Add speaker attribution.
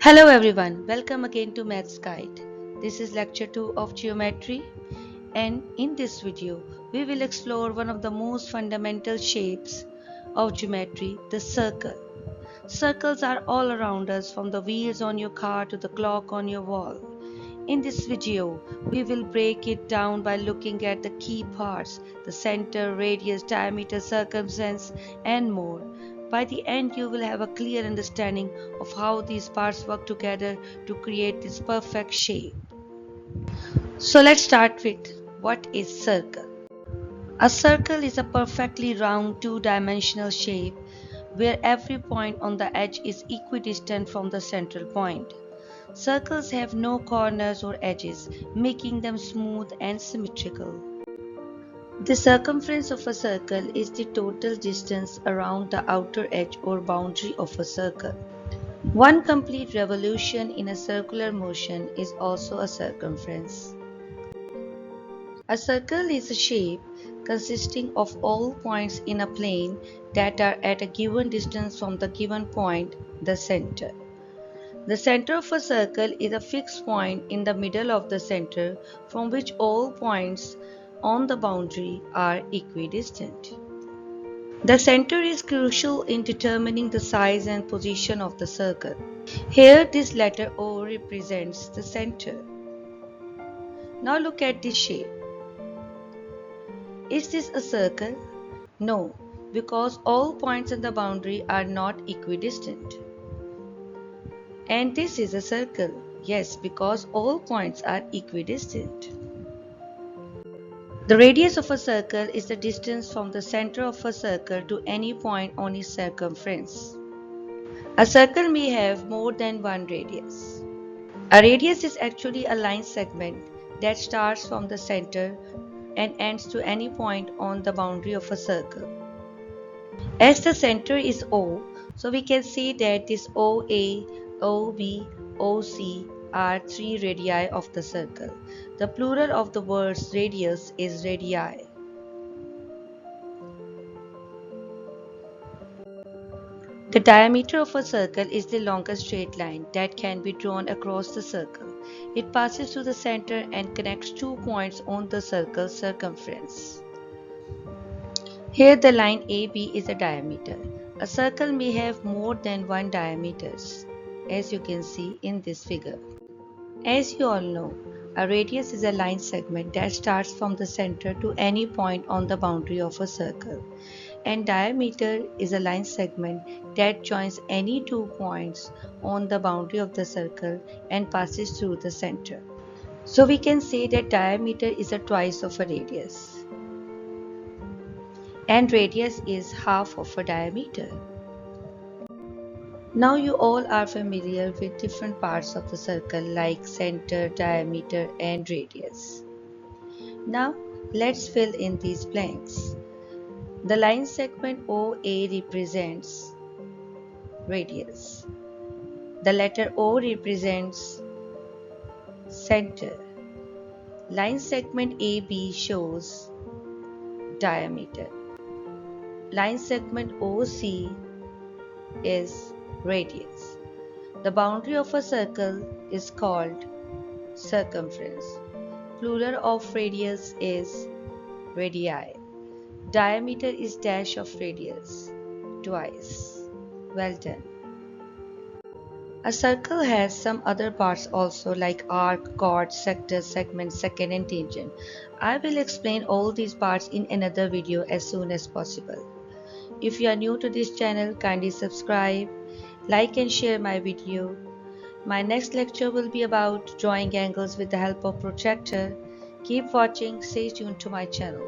Speaker 1: Hello everyone, welcome again to Maths Guide. This is lecture 2 of geometry, and in this video we will explore one of the most fundamental shapes of geometry, the circle. Circles are all around us, from the wheels on your car to the clock on your wall. In this video, we will break it down by looking at the key parts: the center, radius, diameter, circumference, and more. By the end, you will have a clear understanding of how these parts work together to create this perfect shape. So let's start with what is circle. A circle is a perfectly round two-dimensional shape where every point on the edge is equidistant from the central point. Circles have no corners or edges, making them smooth and symmetrical. The circumference of a circle is the total distance around the outer edge or boundary of a circle. One complete revolution in a circular motion is also a circumference. A circle is a shape consisting of all points in a plane that are at a given distance from the given point, the center. The center of a circle is a fixed point in the middle of the center from which all points on the boundary are equidistant. The center is crucial in determining the size and position of the circle. Here this letter O represents the center. Now look at this shape. Is this a circle? No, because all points on the boundary are not equidistant. And this is a circle. Yes, because all points are equidistant. The radius of a circle is the distance from the center of a circle to any point on its circumference. A circle may have more than one radius. A radius is actually a line segment that starts from the center and ends to any point on the boundary of a circle. As the center is O, so we can see that this OA, OB, OC are three radii of the circle. The plural of the words radius is radii. The diameter of a circle is the longest straight line that can be drawn across the circle. It passes through the center and connects 2 points on the circle's circumference. Here the line AB is a diameter. A circle may have more than one diameters, as you can see in this figure. As you all know, a radius is a line segment that starts from the center to any point on the boundary of a circle, and diameter is a line segment that joins any 2 points on the boundary of the circle and passes through the center. So we can say that diameter is a twice of a radius, and radius is half of a diameter. Now you all are familiar with different parts of the circle like center, diameter and radius. Now let's fill in these blanks. The line segment OA represents radius. The letter O represents center. Line segment AB shows diameter. Line segment OC is radius. The boundary of a circle is called circumference. Plural of radius is radii. Diameter is dash of radius, twice. Well done. A circle has some other parts also, like arc, chord, sector, segment, secant and tangent. I will explain all these parts in another video as soon as possible. If you are new to this channel, kindly subscribe, like and share my video. My next lecture will be about drawing angles with the help of protractor. Keep watching, stay tuned to my channel.